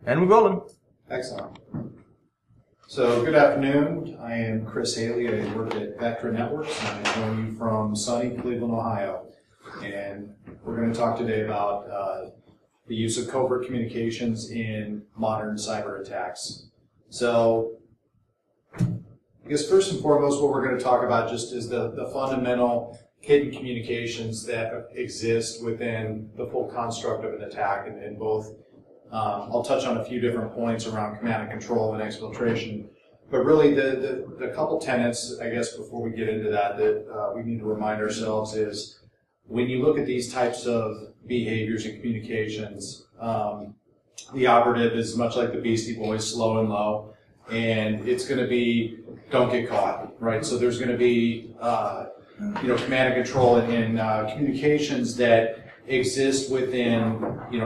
And we're rolling. Excellent. So, good afternoon. I am Chris Haley. I work at Vectra Networks, and I join you from sunny Cleveland, Ohio. And we're going to talk today about the use of covert communications in modern cyber attacks. So, I guess first and foremost, what we're going to talk about just is the fundamental hidden communications that exist within the full construct of an attack, and both. I'll touch on a few different points around command and control and exfiltration, but really the couple tenets, I guess, before we get into that we need to remind ourselves is when you look at these types of behaviors and communications, the operative is much like the Beastie Boys, slow and low, and it's going to be don't get caught, right? So there's going to be command and control in communications that exist within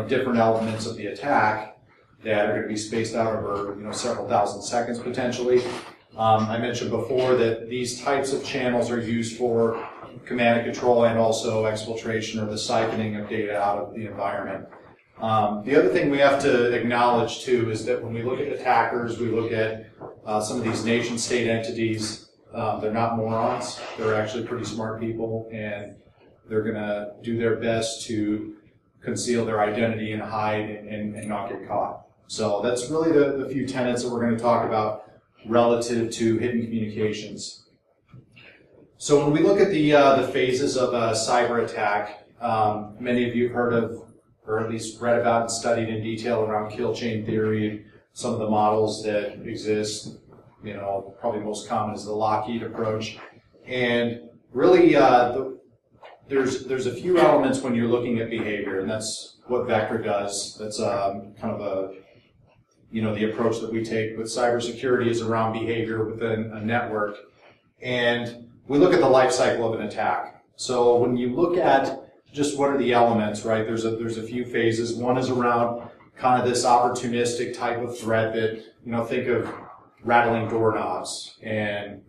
different elements of the attack that are going to be spaced out over several thousand seconds potentially. I mentioned before that these types of channels are used for command and control and also exfiltration or the siphoning of data out of the environment. The other thing we have to acknowledge too is that when we look at attackers, we look at some of these nation-state entities. They're not morons. They're actually pretty smart people, and they're going to do their best to conceal their identity and hide and not get caught. So that's really the few tenets that we're going to talk about relative to hidden communications. So when we look at the phases of a cyber attack, many of you have heard of, or at least read about and studied in detail around kill chain theory and some of the models that exist. Probably most common is the Lockheed approach. And really, there's a few elements when you're looking at behavior, and that's what Vectra does. That's kind of the approach that we take with cybersecurity is around behavior within a network. And we look at the life cycle of an attack. So when you look at just what are the elements, right, there's a few phases. One is around kind of this opportunistic type of threat that, think of rattling doorknobs and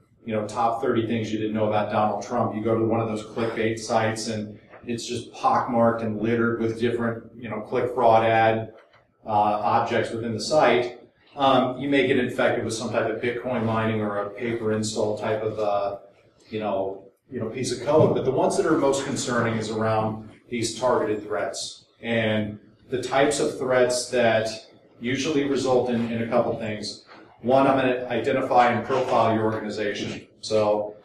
top 30 things you didn't know about Donald Trump. You go to one of those clickbait sites and it's just pockmarked and littered with different, click fraud ad objects within the site. You may get infected with some type of Bitcoin mining or a paper install type of, piece of code. But the ones that are most concerning is around these targeted threats and the types of threats that usually result in a couple things. One, I'm going to identify and profile your organization. So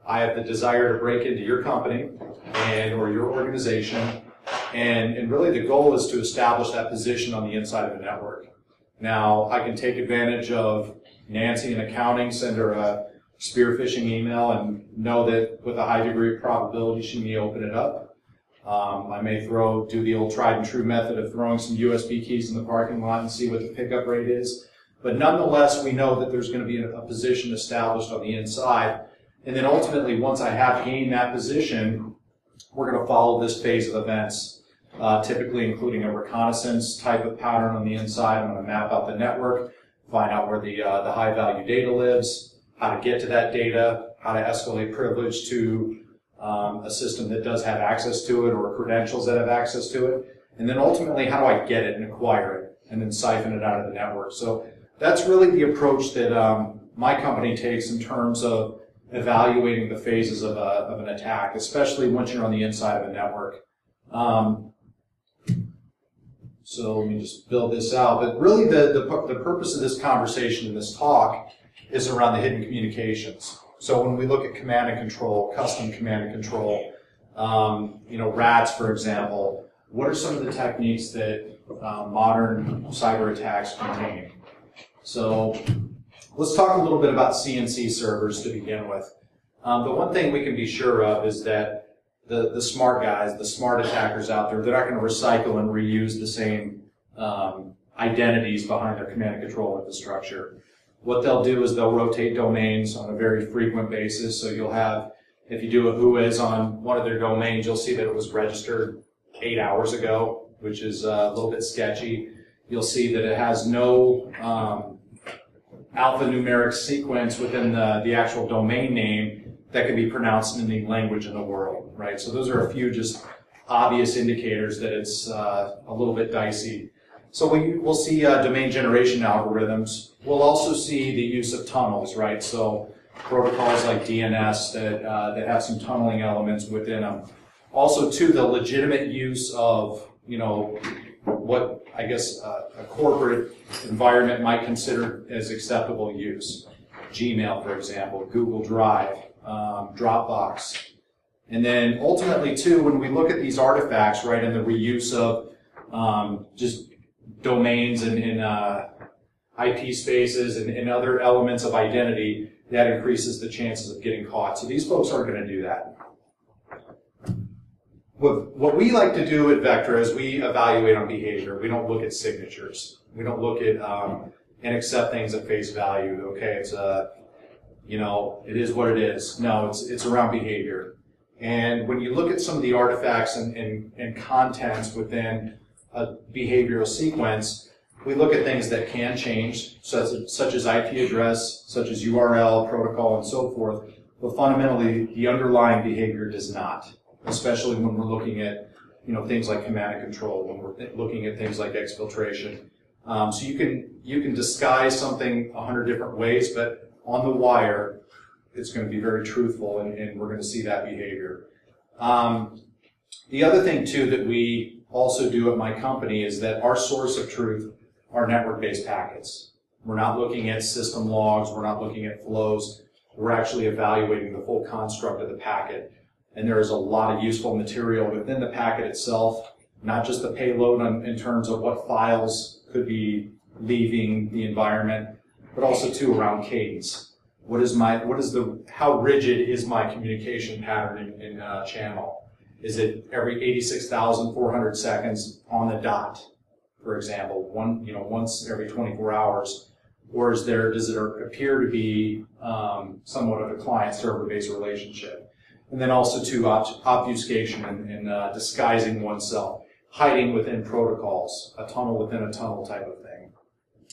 I have the desire to break into your company or your organization, and really the goal is to establish that position on the inside of the network. Now, I can take advantage of Nancy in accounting, send her a spear phishing email, and know that with a high degree of probability she may open it up. I may do the old tried and true method of throwing some USB keys in the parking lot and see what the pickup rate is. But nonetheless, we know that there's going to be a position established on the inside. And then ultimately, once I have gained that position, we're going to follow this phase of events, typically including a reconnaissance type of pattern on the inside. I'm going to map out the network, find out where the high-value data lives, how to get to that data, how to escalate privilege to a system that does have access to it or credentials that have access to it. And then ultimately, how do I get it and acquire it and then siphon it out of the network? So that's really the approach that my company takes in terms of evaluating the phases of an attack, especially once you're on the inside of a network. So let me just build this out. But really the purpose of this conversation and this talk is around the hidden communications. So when we look at command and control, custom command and control, RATs, for example, what are some of the techniques that modern cyber attacks contain? So let's talk a little bit about CNC servers to begin with. The one thing we can be sure of is that the smart guys, the smart attackers out there, they're not going to recycle and reuse the same identities behind their command and control infrastructure. What they'll do is they'll rotate domains on a very frequent basis. So you'll have, if you do a whois on one of their domains, you'll see that it was registered 8 hours ago, which is a little bit sketchy. You'll see that it has no alphanumeric sequence within the actual domain name that can be pronounced in any language in the world, right? So those are a few just obvious indicators that it's a little bit dicey. So we'll see domain generation algorithms. We'll also see the use of tunnels, right? So protocols like DNS that have some tunneling elements within them. Also, too, the legitimate use of, what I guess a corporate environment might consider as acceptable use. Gmail, for example, Google Drive, Dropbox. And then ultimately, too, when we look at these artifacts, right, and the reuse of just domains and IP spaces and other elements of identity, that increases the chances of getting caught. So these folks aren't going to do that. What we like to do at Vectra is we evaluate on behavior. We don't look at signatures. We don't look at and accept things at face value. Okay, it's it is what it is. No, it's around behavior. And when you look at some of the artifacts and contents within a behavioral sequence, we look at things that can change, such as IP address, such as URL, protocol, and so forth. But fundamentally, the underlying behavior does not, especially when we're looking at things like command and control, when we're looking at things like exfiltration. So you can disguise something 100 different ways, but on the wire, it's going to be very truthful, and we're going to see that behavior. The other thing, too, that we also do at my company is that our source of truth are network-based packets. We're not looking at system logs. We're not looking at flows. We're actually evaluating the full construct of the packet. And there is a lot of useful material within the packet itself, not just the payload in terms of what files could be leaving the environment, but also, too, around cadence. How rigid is my communication pattern in channel? Is it every 86,400 seconds on the dot, for example, once every 24 hours? Or does it appear to be somewhat of a client-server-based relationship? And then also, too, obfuscation and disguising oneself, hiding within protocols, a tunnel within a tunnel type of thing.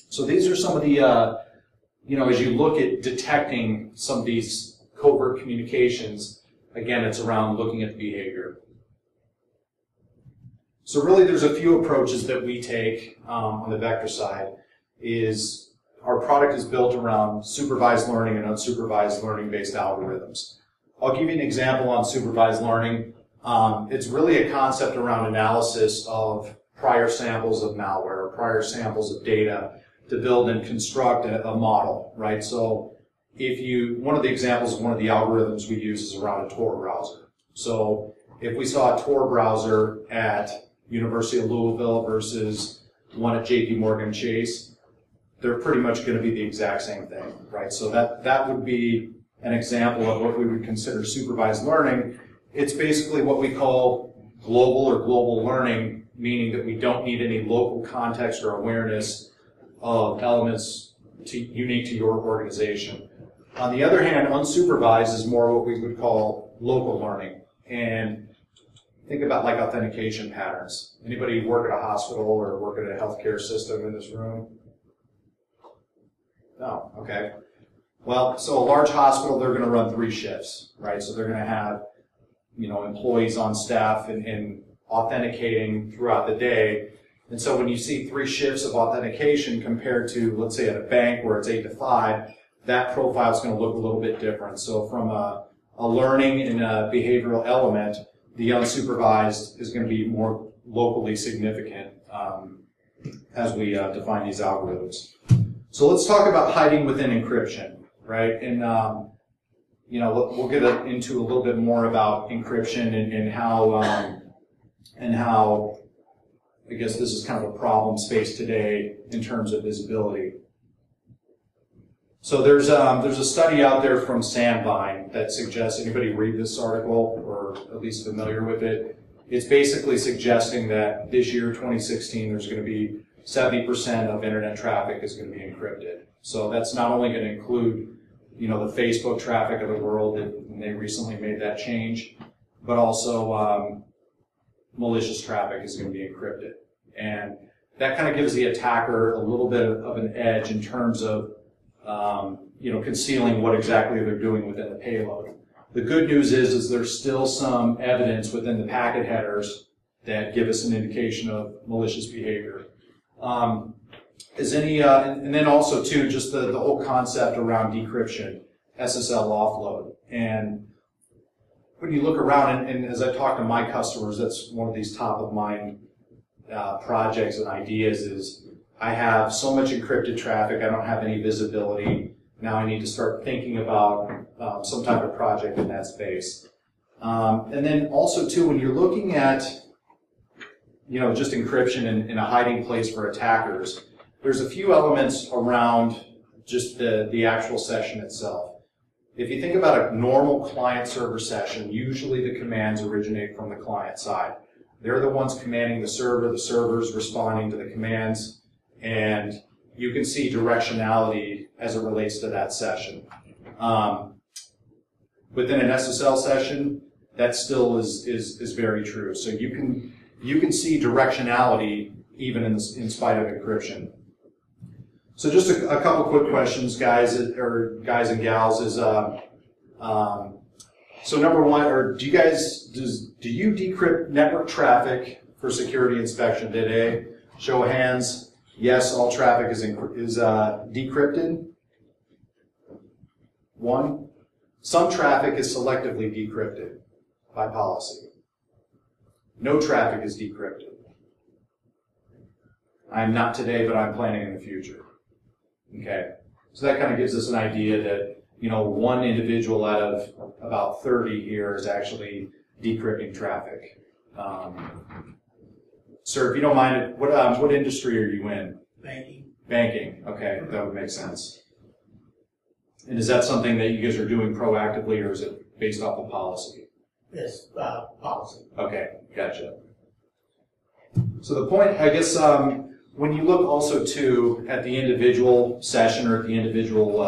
So these are some of the, as you look at detecting some of these covert communications, again, it's around looking at the behavior. So really, there's a few approaches that we take on the Vectra side. Our product is built around supervised learning and unsupervised learning-based algorithms. I'll give you an example on supervised learning. It's really a concept around analysis of prior samples of malware, or prior samples of data to build and construct a model, right? So one of the examples of one of the algorithms we use is around a Tor browser. So if we saw a Tor browser at University of Louisville versus one at JP Morgan Chase, they're pretty much going to be the exact same thing, right? So that would be an example of what we would consider supervised learning. It's basically what we call global learning, meaning that we don't need any local context or awareness of elements unique to your organization. On the other hand, unsupervised is more what we would call local learning. And think about like authentication patterns. Anybody work at a hospital or work at a healthcare system in this room? No, okay. Well, so a large hospital, they're going to run 3 shifts, right? So they're going to have, employees on staff and authenticating throughout the day. And so when you see 3 shifts of authentication compared to, let's say, at a bank where it's 8 to 5, that profile is going to look a little bit different. So from a learning and a behavioral element, the unsupervised is going to be more locally significant as we define these algorithms. So let's talk about hiding within encryption, right? And we'll get into a little bit more about encryption and how I guess this is kind of a problem space today in terms of visibility. So there's a study out there from Sandvine that suggests, anybody read this article or at least familiar with it? It's basically suggesting that this year, 2016, there's going to be 70% of internet traffic is going to be encrypted. So that's not only going to include, the Facebook traffic of the world, and they recently made that change, but also malicious traffic is going to be encrypted. And that kind of gives the attacker a little bit of an edge in terms of concealing what exactly they're doing within the payload. The good news is there's still some evidence within the packet headers that give us an indication of malicious behavior. And then also too, just the whole concept around decryption, SSL offload. And when you look around, and as I talk to my customers, that's one of these top of mind projects and ideas is, I have so much encrypted traffic, I don't have any visibility. Now I need to start thinking about some type of project in that space. And then also too, when you're looking at, just encryption in a hiding place for attackers, there's a few elements around just the actual session itself. If you think about a normal client-server session, usually the commands originate from the client side. They're the ones commanding the server's responding to the commands, and you can see directionality as it relates to that session. Within an SSL session, that still is very true. So you can see directionality even in spite of encryption. So just a couple quick questions, guys and gals, is so number one, do you decrypt network traffic for security inspection today? Show of hands. Yes, all traffic is decrypted. One. Some traffic is selectively decrypted by policy. No traffic is decrypted. I'm not today, but I'm planning in the future. Okay, so that kind of gives us an idea that, one individual out of about 30 here is actually decrypting traffic. Sir, if you don't mind, what industry are you in? Banking. Banking, okay, that would make sense. And is that something that you guys are doing proactively, or is it based off of policy? It's policy. Okay, gotcha. So the point, I guess, when you look also too at the individual session or at the individual,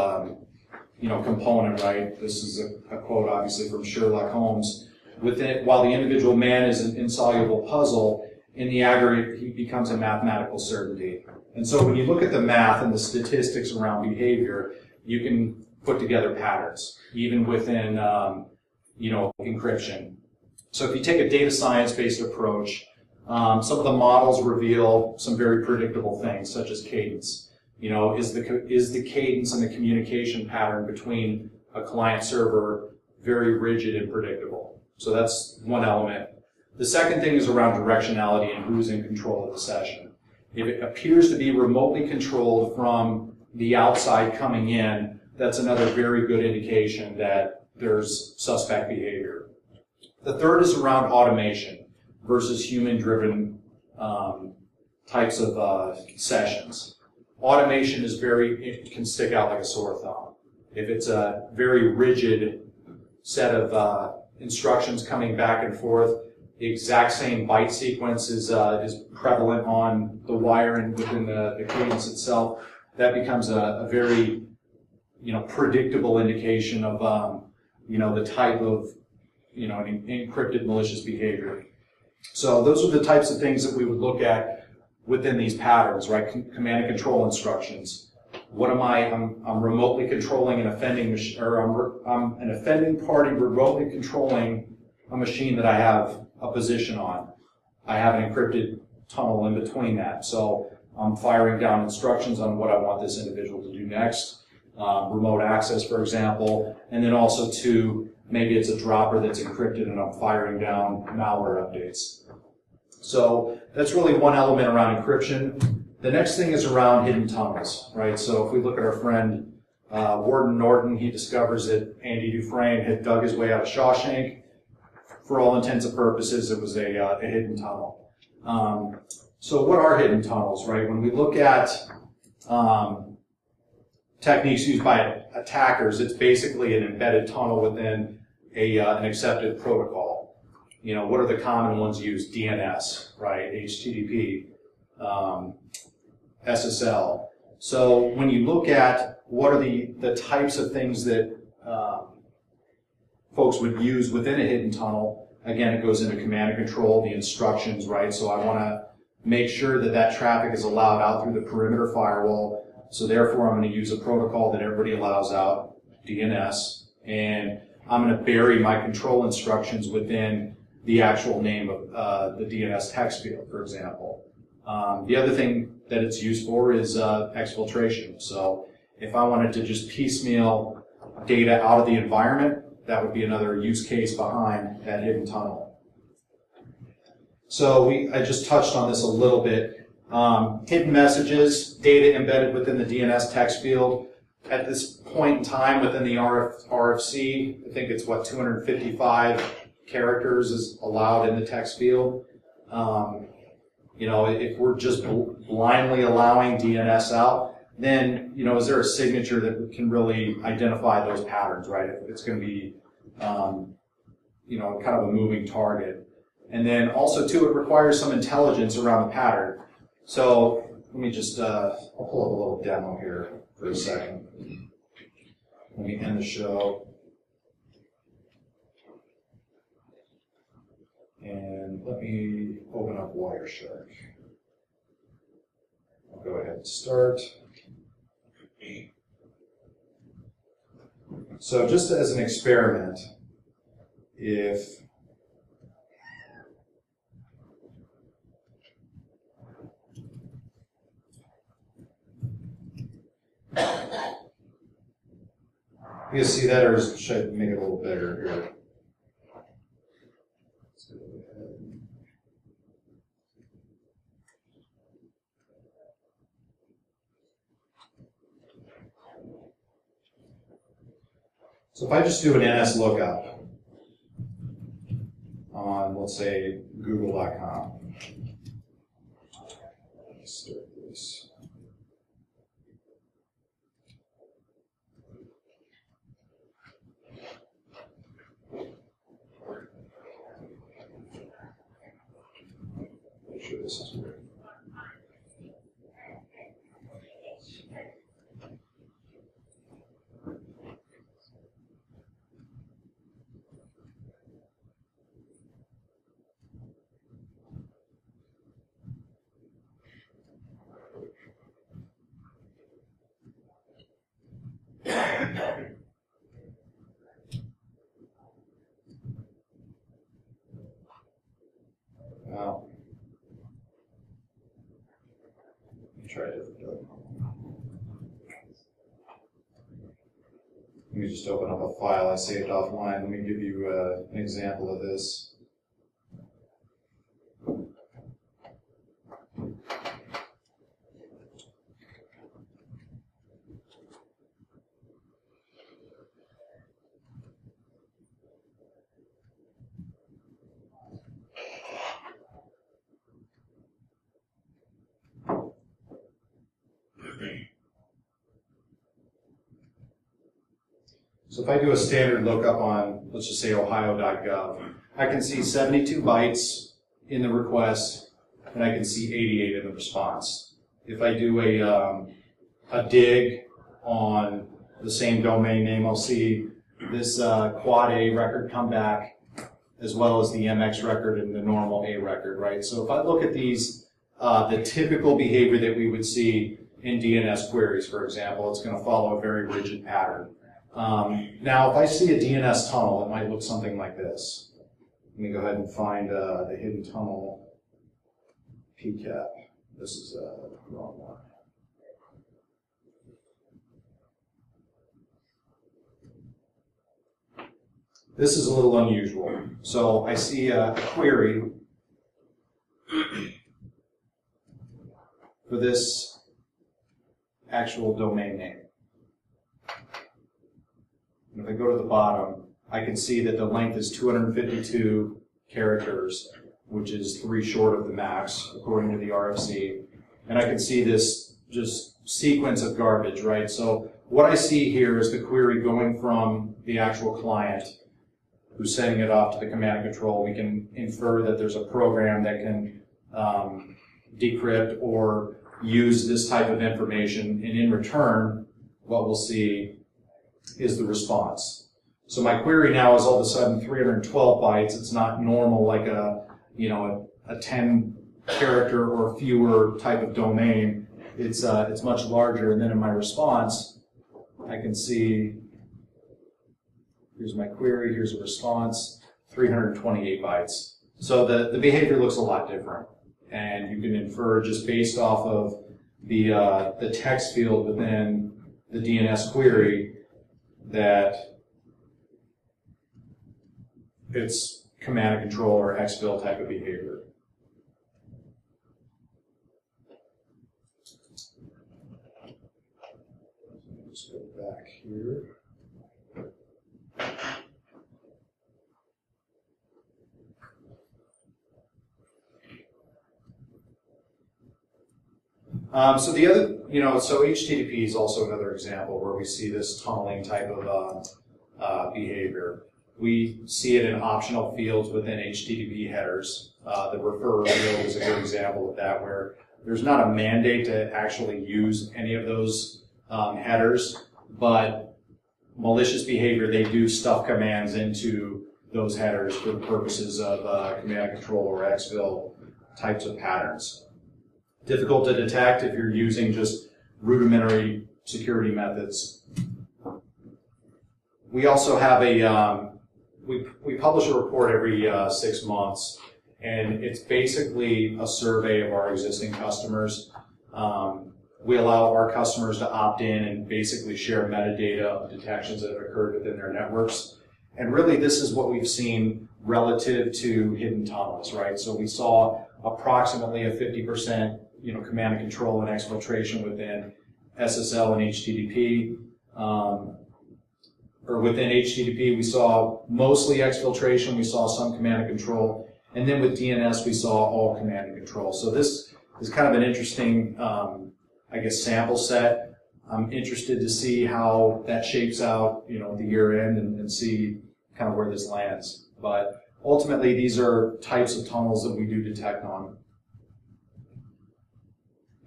component, right? This is a quote, obviously, from Sherlock Holmes. While the individual man is an insoluble puzzle, in the aggregate, he becomes a mathematical certainty. And so when you look at the math and the statistics around behavior, you can put together patterns, even within, encryption. So if you take a data science-based approach, some of the models reveal some very predictable things, such as cadence. Is the cadence and the communication pattern between a client server very rigid and predictable? So that's one element. The second thing is around directionality and who's in control of the session. If it appears to be remotely controlled from the outside coming in, that's another very good indication that there's suspect behavior. The third is around automation versus human-driven types of sessions. Automation is it can stick out like a sore thumb. If it's a very rigid set of instructions coming back and forth, the exact same byte sequence is prevalent on the wire and within the cadence itself, that becomes a very predictable indication of the type of an encrypted malicious behavior. So those are the types of things that we would look at within these patterns, right? Command and control instructions. What am I? I'm remotely controlling an offending machine, or I'm an offending party remotely controlling a machine that I have a position on. I have an encrypted tunnel in between that. So I'm firing down instructions on what I want this individual to do next. Remote access, for example, and then also maybe it's a dropper that's encrypted and I'm firing down malware updates. So that's really one element around encryption. The next thing is around hidden tunnels, right? So if we look at our friend Warden Norton, he discovers that Andy Dufresne had dug his way out of Shawshank. For all intents and purposes, it was a hidden tunnel. So what are hidden tunnels, right? When we look at techniques used by attackers, it's basically an embedded tunnel within an accepted protocol. What are the common ones used? DNS, right? HTTP, SSL. So when you look at what are the types of things that folks would use within a hidden tunnel, again, it goes into command and control, the instructions, right? So I want to make sure that traffic is allowed out through the perimeter firewall. So therefore, I'm going to use a protocol that everybody allows out, DNS, and I'm going to bury my control instructions within the actual name of the DNS text field, for example. The other thing that it's used for is exfiltration. So if I wanted to just piecemeal data out of the environment, that would be another use case behind that hidden tunnel. So I just touched on this a little bit. Hidden messages, data embedded within the DNS text field. At this point in time within the RFC, I think it's 255 characters is allowed in the text field. If we're just blindly allowing DNS out, then, is there a signature that can really identify those patterns, right? If it's going to be, kind of a moving target. And then also, too, it requires some intelligence around the pattern. So let me just, I'll pull up a little demo here for a second. Let me end the show. And let me open up Wireshark. I'll go ahead and start. So just as an experiment, if you guys see that, or should I make it a little bigger here? So if I just do an NS lookup on, let's say, google.com. Let's start this. Make sure this is good. Wow. Let me try a different document. Let me just open up a file I saved offline. Let me give you an example of this. So if I do a standard lookup on, let's just say, ohio.gov, I can see 72 bytes in the request, and I can see 88 in the response. If I do a dig on the same domain name, I'll see this quad A record come back, as well as the MX record and the normal A record, right? So if I look at these, the typical behavior that we would see in DNS queries, for example, it's going to follow a very rigid pattern. Now, if I see a DNS tunnel, it might look something like this. Let me go ahead and find the hidden tunnel PCAP. This is the wrong one. This is a little unusual. So I see a query for this actual domain name. And if I go to the bottom, I can see that the length is 252 characters, which is 3 short of the max, according to the RFC. And I can see this just sequence of garbage, right? So what I see here is the query going from the actual client who's sending it off to the command and control. We can infer that there's a program that can decrypt or use this type of information, and in return, what we'll see is the response. So my query now is all of a sudden 312 bytes. It's not normal like a 10 character or fewer type of domain. It's much larger, and then in my response, I can see, here's my query, here's a response, 328 bytes. So the behavior looks a lot different. And you can infer just based off of the text field within the DNS query that it's command and control or exfil type of behavior. Let's go back here. So the other, so HTTP is also another example where we see this tunneling type of behavior. We see it in optional fields within HTTP headers. The referrer field is a good example of that, where there's not a mandate to actually use any of those headers, but malicious behavior, they do stuff commands into those headers for the purposes of command control or exfil types of patterns. Difficult to detect if you're using just rudimentary security methods. We also have we publish a report every 6 months, and it's basically a survey of our existing customers. We allow our customers to opt in and basically share metadata of detections that have occurred within their networks. And really, this is what we've seen relative to hidden tunnels, right? So we saw approximately a 50% command and control and exfiltration within SSL and HTTP. Or within HTTP, we saw mostly exfiltration, we saw some command and control, and then with DNS, we saw all command and control. So this is kind of an interesting, sample set. I'm interested to see how that shapes out, the year end and see kind of where this lands. But ultimately, these are types of tunnels that we do detect on.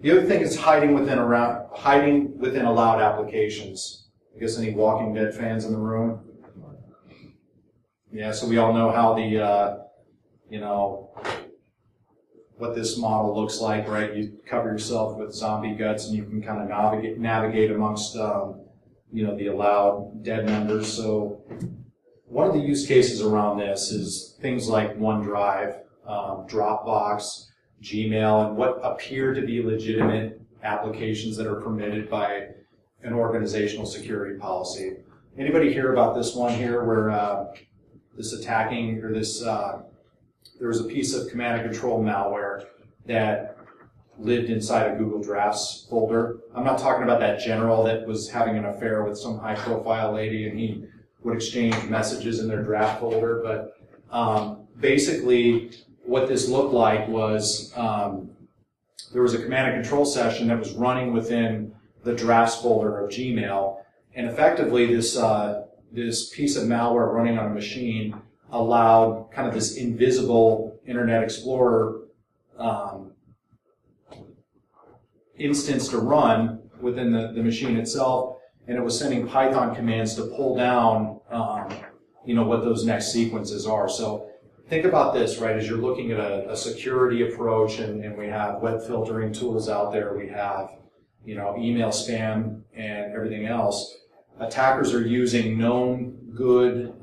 The other thing is hiding within allowed applications. I guess any Walking Dead fans in the room? Yeah, so we all know how what this model looks like, right? You cover yourself with zombie guts and you can kind of navigate amongst, the allowed dead members. So one of the use cases around this is things like OneDrive, Dropbox, Gmail, and what appear to be legitimate applications that are permitted by an organizational security policy. Anybody hear about this one here where this attacking, or this, there was a piece of command and control malware that lived inside a Google Drafts folder. I'm not talking about that general that was having an affair with some high profile lady and he would exchange messages in their draft folder, but basically what this looked like was there was a command and control session that was running within the drafts folder of Gmail, and effectively this piece of malware running on a machine allowed kind of this invisible Internet Explorer instance to run within the machine itself, and it was sending Python commands to pull down what those next sequences are. So think about this, right, as you're looking at a security approach, and we have web filtering tools out there, we have email spam and everything else. Attackers are using known good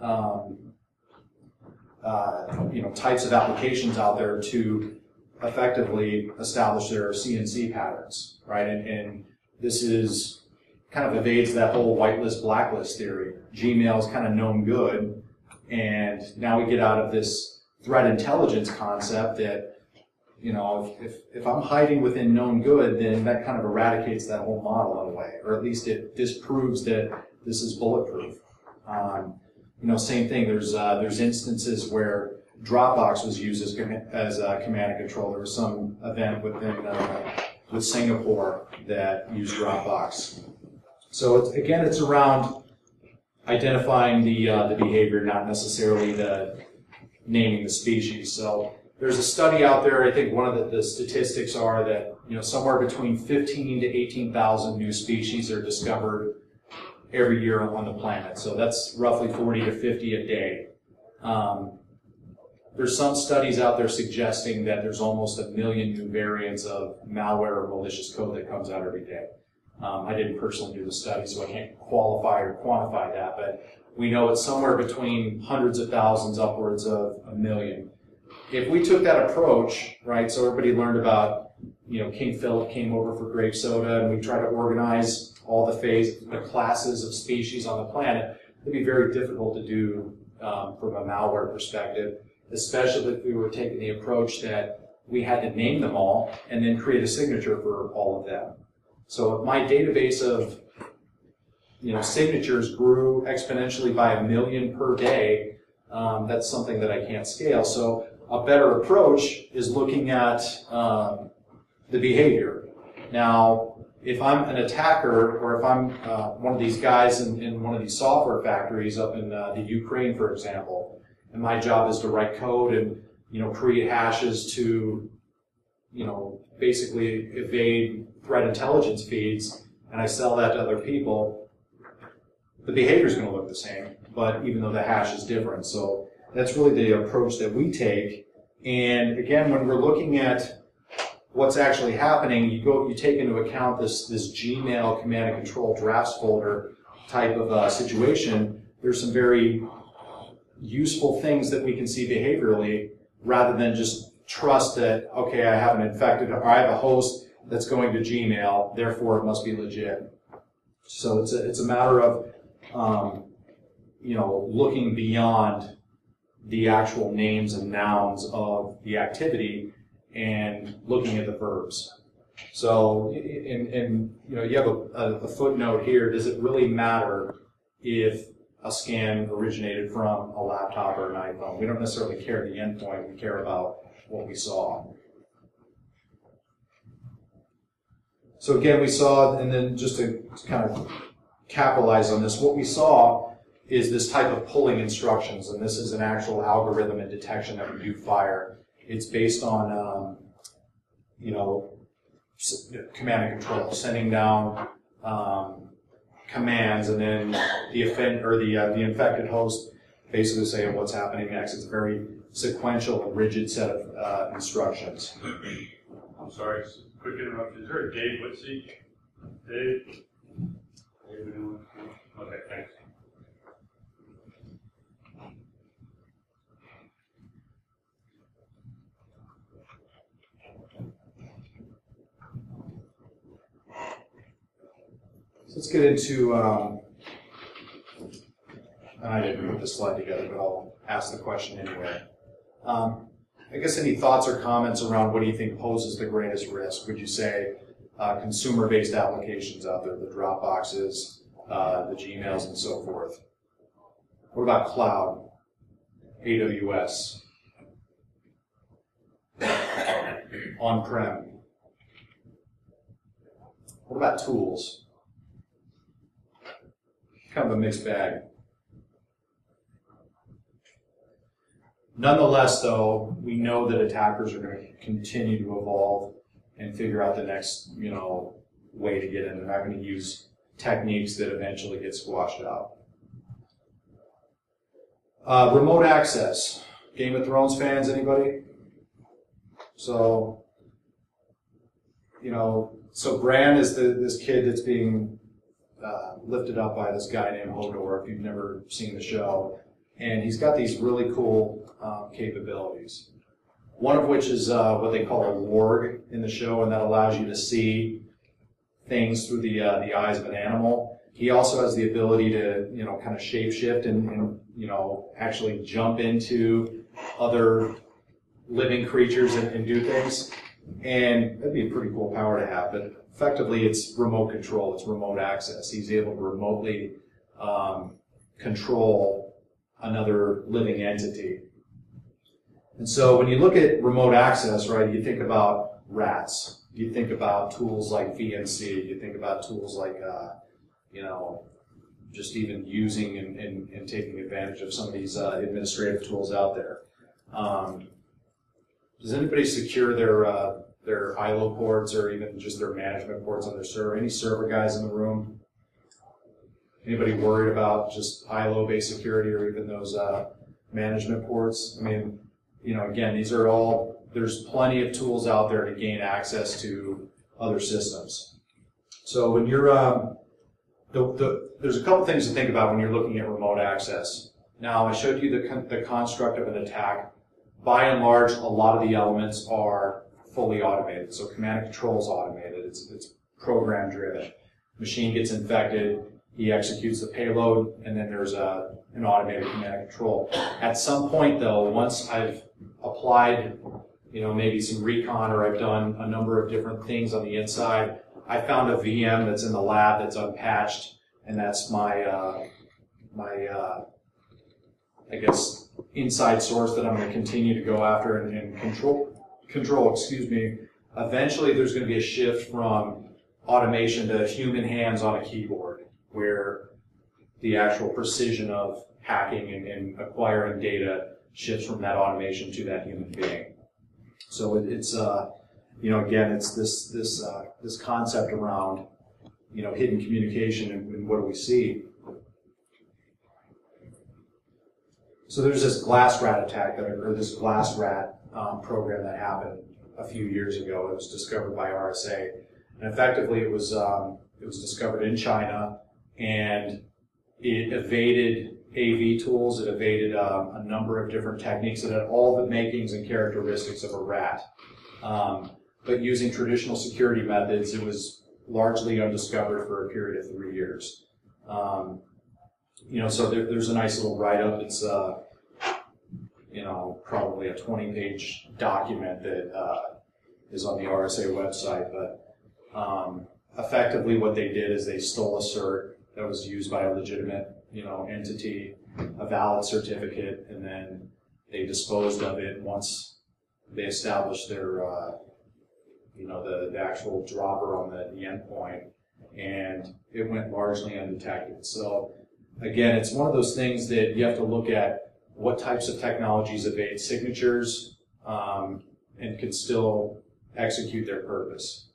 types of applications out there to effectively establish their CNC patterns, right? And this is kind of evades that whole whitelist blacklist theory. Gmail is kind of known good, and now we get out of this threat intelligence concept that if I'm hiding within known good, then that kind of eradicates that whole model in a way, or at least it disproves that this is bulletproof. Same thing. There's instances where Dropbox was used as a command and control. There was some event with Singapore that used Dropbox. So it's around identifying the behavior, not necessarily naming the species. So there's a study out there. I think one of the statistics are that somewhere between 15 to 18,000 new species are discovered every year on the planet. So that's roughly 40 to 50 a day. There's some studies out there suggesting that there's almost 1 million new variants of malware or malicious code that comes out every day. I didn't personally do the study, so I can't qualify or quantify that, but we know it's somewhere between hundreds of thousands upwards of 1 million. If we took that approach, right, so everybody learned about King Philip came over for grape soda, and we try to organize all the classes of species on the planet, it'd be very difficult to do from a malware perspective, especially if we were taking the approach that we had to name them all and then create a signature for all of them. So if my database of signatures grew exponentially by 1 million per day, that's something that I can't scale. So a better approach is looking at the behavior. Now, if I'm an attacker, or if I'm one of these guys in one of these software factories up in the Ukraine, for example, and my job is to write code and create hashes to basically evade threat intelligence feeds, and I sell that to other people, the behavior is going to look the same, but even though the hash is different. So that's really the approach that we take. And again, when we're looking at what's actually happening, you take into account this Gmail command and control drafts folder type of situation. There's some very useful things that we can see behaviorally, rather than just trust that, okay, I have an infected, or I have a host that's going to Gmail, therefore it must be legit. So it's a matter of looking beyond the actual names and nouns of the activity and looking at the verbs. So, you have a footnote here. Does it really matter if a scan originated from a laptop or an iPhone? We don't necessarily care the endpoint. We care about what we saw. So again, we saw, and then just to kind of capitalize on this, what we saw is this type of pulling instructions, and this is an actual algorithm and detection that we do fire. It's based on, command and control, sending down commands, and then the infected host basically saying what's happening next. It's a very sequential and rigid set of instructions. I'm sorry, quick interruption. Is there a Dave Whitsey? Dave? Okay, thanks. So let's get into, and I didn't put this slide together, but I'll ask the question anyway. I guess any thoughts or comments around what do you think poses the greatest risk? Would you say consumer-based applications out there, the Dropboxes, the Gmails, and so forth? What about cloud, AWS, on-prem? What about tools? Kind of a mixed bag. Nonetheless, though, we know that attackers are going to continue to evolve and figure out the next, way to get in. They're not going to use techniques that eventually get squashed out. Remote access. Game of Thrones fans, anybody? So, so Bran is this kid that's being lifted up by this guy named Hodor, if you've never seen the show. And he's got these really cool capabilities. One of which is what they call a warg in the show, and that allows you to see things through the eyes of an animal. He also has the ability to, kind of shapeshift and actually jump into other living creatures and do things. And that'd be a pretty cool power to have. But effectively, it's remote control. It's remote access. He's able to remotely control another living entity. And so when you look at remote access, right, you think about rats. You think about tools like VNC. You think about tools like, just even using and taking advantage of some of these administrative tools out there. Does anybody secure their ILO ports or even just their management ports on their server? Any server guys in the room? Anybody worried about just ILO-based security or even those management ports? I mean, again, these are all, there's plenty of tools out there to gain access to other systems. So when you're, there's a couple things to think about when you're looking at remote access. Now, I showed you the construct of an attack. By and large, a lot of the elements are fully automated. So command and control is automated. It's program driven. Machine gets infected, he executes the payload, and then there's an automated command and control. At some point, though, once I've applied, maybe some recon, or I've done a number of different things on the inside, I found a VM that's in the lab that's unpatched, and that's my I guess, inside source that I'm going to continue to go after and control. Eventually, there's going to be a shift from automation to human hands on a keyboard, where the actual precision of hacking and acquiring data shifts from that automation to that human being. So it's again, it's this concept around hidden communication and what do we see. So there's this GlassRat attack or this GlassRat program that happened a few years ago. It was discovered by RSA, and effectively it was discovered in China, and it evaded AV tools. It evaded a number of different techniques. It had all the makings and characteristics of a rat, but using traditional security methods, it was largely undiscovered for a period of 3 years. So there's a nice little write-up. It's probably a 20-page document that is on the RSA website. But effectively, what they did is they stole a cert that was used by a legitimate, entity, a valid certificate, and then they disposed of it once they established their, the actual dropper on the endpoint, and it went largely undetected. So again, it's one of those things that you have to look at what types of technologies evade signatures and can still execute their purpose.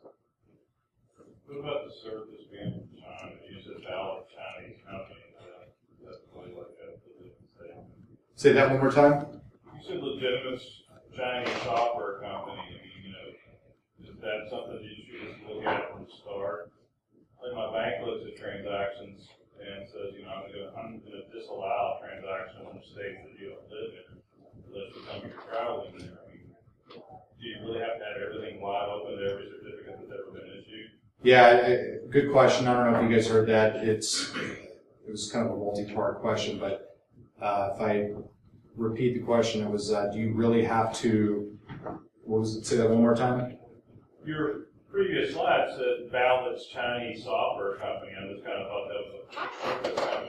What about the service being from China? You said valid Chinese company. That's really like that. Say that one more time? You said legitimate Chinese software company. Is that something you should just look at from the start? Like my bank looks at transactions and says, I'm going to disallow transactions in states that you don't live in unless you come here traveling there. Do you really have to have everything wide open to every certificate that's ever been issued? Yeah, good question. I don't know if you guys heard that. It was kind of a multi-part question, but if I repeat the question, it was, do you really have to, say that one more time? Your previous slide said valid Chinese software company. I just kind of thought that was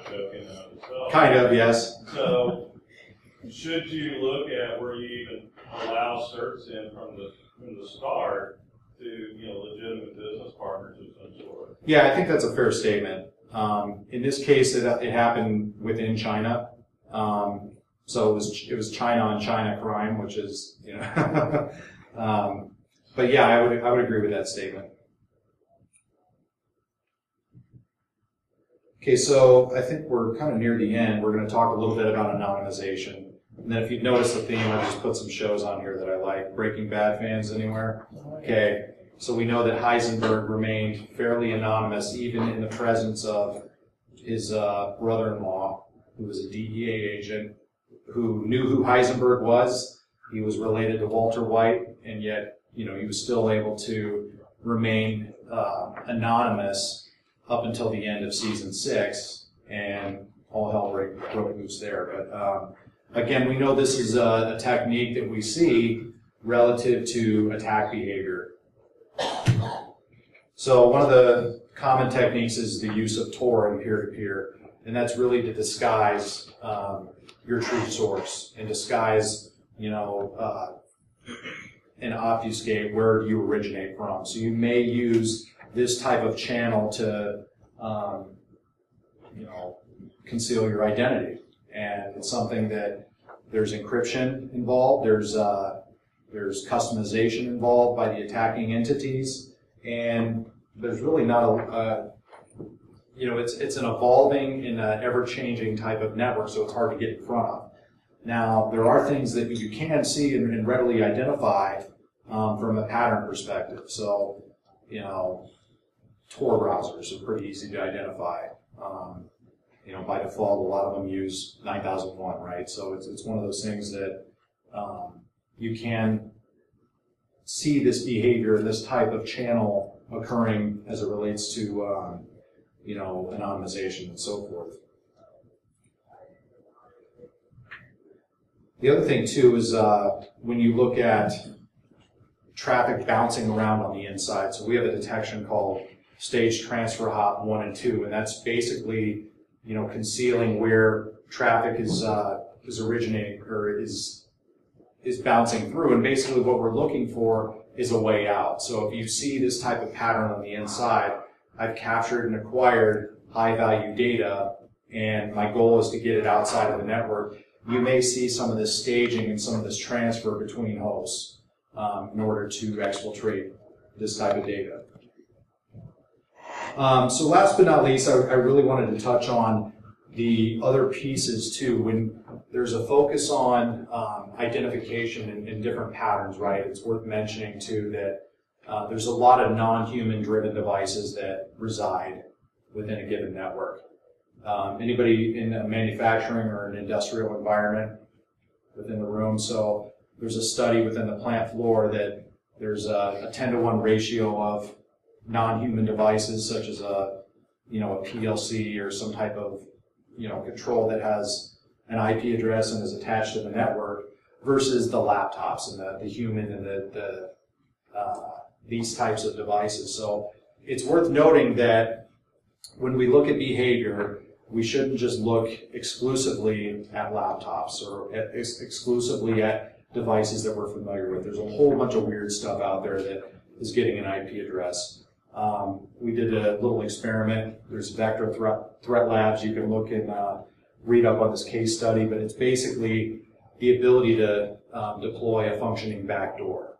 a joke in and of itself. Kind of, yes. So, should you look at where you even allow certs in from the start to legitimate business partners of some sort? Yeah, I think that's a fair statement. In this case, it happened within China, so it was China on China crime, which is but yeah, I would agree with that statement. Okay, so I think we're kind of near the end. We're going to talk a little bit about anonymization. And then if you've noticed the theme, I just put some shows on here that I like. Breaking Bad fans anywhere? Okay, so we know that Heisenberg remained fairly anonymous even in the presence of his brother-in-law, who was a DEA agent, who knew who Heisenberg was. He was related to Walter White, and yet he was still able to remain anonymous up until the end of season 6, and all hell broke loose there. But again, we know this is a technique that we see relative to attack behavior. So one of the common techniques is the use of Tor and peer-to-peer, and that's really to disguise your true source and disguise, and obfuscate where you originate from. So you may use this type of channel to, conceal your identity. And it's something that there's encryption involved, there's customization involved by the attacking entities, and there's really not it's an evolving and ever-changing type of network, so it's hard to get in front of. Now, there are things that you can see and readily identify from a pattern perspective. So, Tor browsers are pretty easy to identify. By default, a lot of them use 9001, right? So it's one of those things that you can see this behavior, this type of channel occurring as it relates to, you know, anonymization and so forth. The other thing too is when you look at traffic bouncing around on the inside, so we have a detection called stage transfer hop 1 and 2, and that's basically, you know, concealing where traffic is originating or is bouncing through, and basically what we're looking for is a way out. So if you see this type of pattern on the inside, I've captured and acquired high-value data, and my goal is to get it outside of the network. You may see some of this staging and some of this transfer between hosts in order to exfiltrate this type of data. So last but not least, I really wanted to touch on the other pieces too. When there's a focus on identification in different patterns, right? It's worth mentioning too that there's a lot of non-human driven devices that reside within a given network. Anybody in a manufacturing or an industrial environment within the room? So there's a study within the plant floor that there's a 10-to-1 ratio of non-human devices, such as a PLC or some type of control that has an IP address and is attached to the network, versus the laptops and the human and these types of devices. So it's worth noting that when we look at behavior, we shouldn't just look exclusively at laptops or exclusively at devices that we're familiar with. There's a whole bunch of weird stuff out there that is getting an IP address. We did a little experiment. There's vector threat labs. You can look and read up on this case study, but it's basically the ability to deploy a functioning backdoor,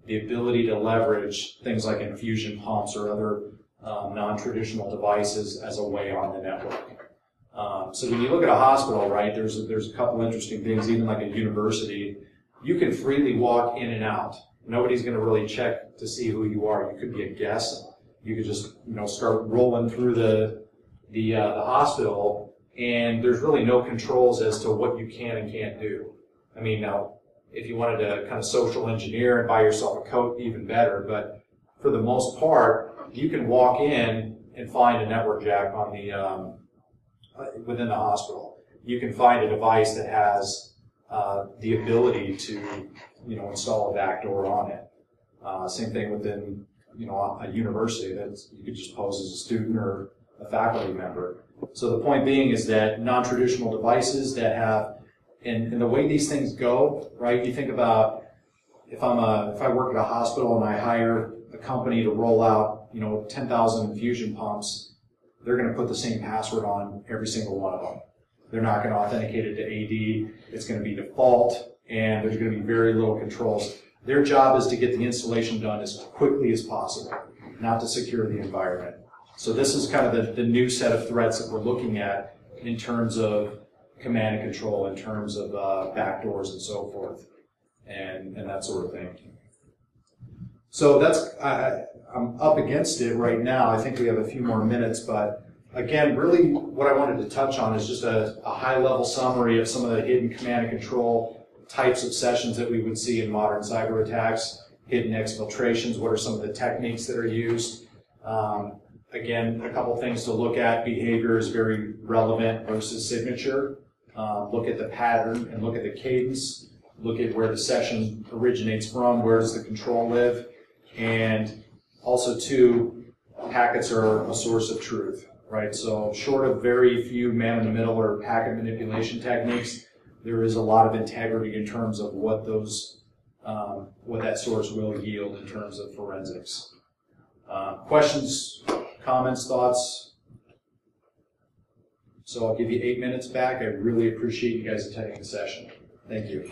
the ability to leverage things like infusion pumps or other non-traditional devices as a way on the network. So when you look at a hospital, right, there's a couple interesting things. Even like a university, you can freely walk in and out. Nobody's going to really check to see who you are. You could be a guest. You could just start rolling through the hospital, and there's really no controls as to what you can and can't do. I mean, now if you wanted to kind of social engineer and buy yourself a coat, even better. But for the most part, you can walk in and find a network jack on the within the hospital. You can find a device that has the ability to install a backdoor on it. Same thing within a university that you could just pose as a student or a faculty member. So the point being is that non-traditional devices that have, and the way these things go, right? You think about if I work at a hospital and I hire a company to roll out 10,000 infusion pumps, they're going to put the same password on every single one of them. They're not going to authenticate it to AD. It's going to be default, and there's going to be very little controls. Their job is to get the installation done as quickly as possible, not to secure the environment. So this is kind of the new set of threats that we're looking at in terms of command and control, in terms of backdoors and so forth, and that sort of thing. So that's, I'm up against it right now. I think we have a few more minutes, but again, really what I wanted to touch on is just a high-level summary of some of the hidden command and control types of sessions that we would see in modern cyber attacks, hidden exfiltrations, what are some of the techniques that are used. Again, a couple things to look at. Behavior is very relevant versus signature. Look at the pattern and look at the cadence. Look at where the session originates from, where does the control live, and also, too, packets are a source of truth, right? So short of very few man-in-the-middle or packet manipulation techniques, there is a lot of integrity in terms of what that source will yield in terms of forensics. Questions, comments, thoughts? So I'll give you 8 minutes back. I really appreciate you guys attending the session. Thank you.